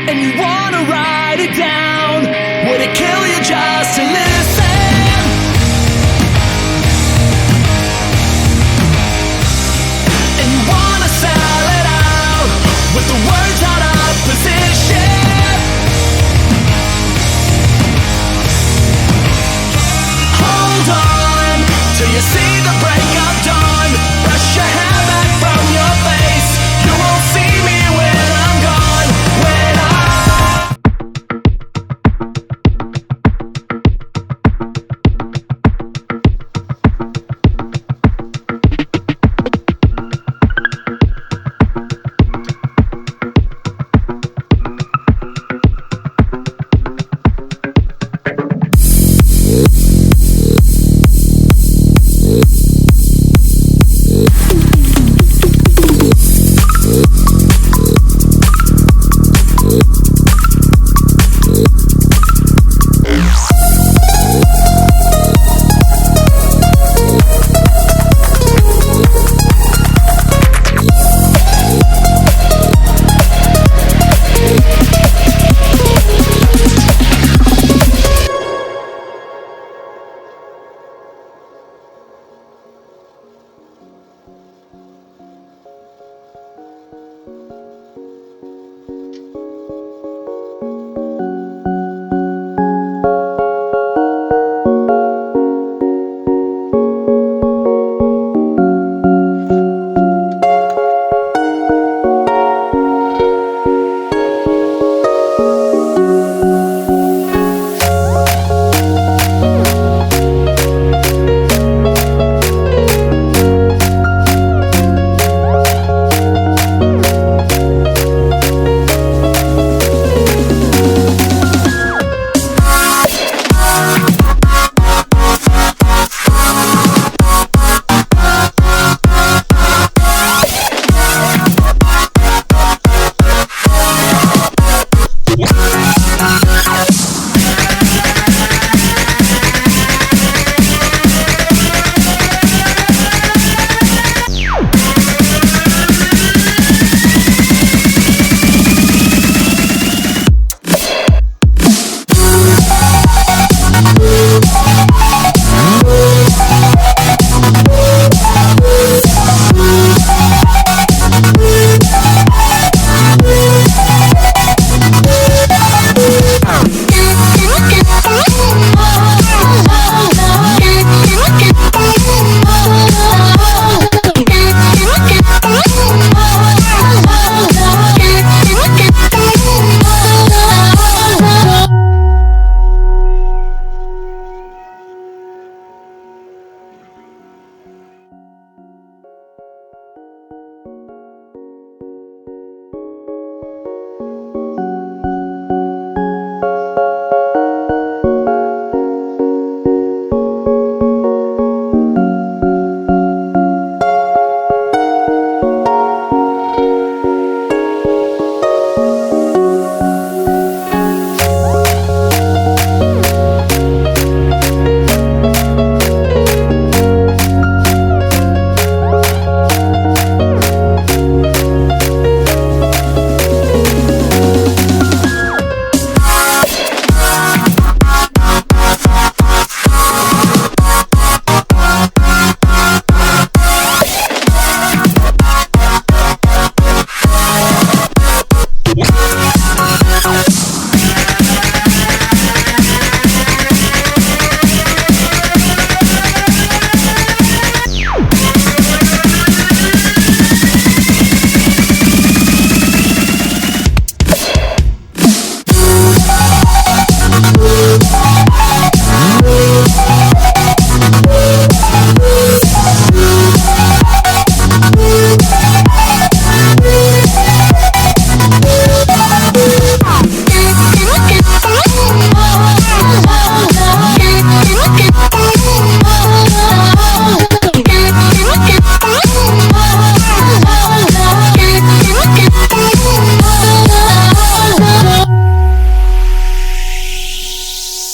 and you wanna write it down. Would it kill you just to listen? And you wanna sell it out with the words out of position. Hold on till you see the break of dawn. Brush your hair back from your face. You won't see me when I'm gone. When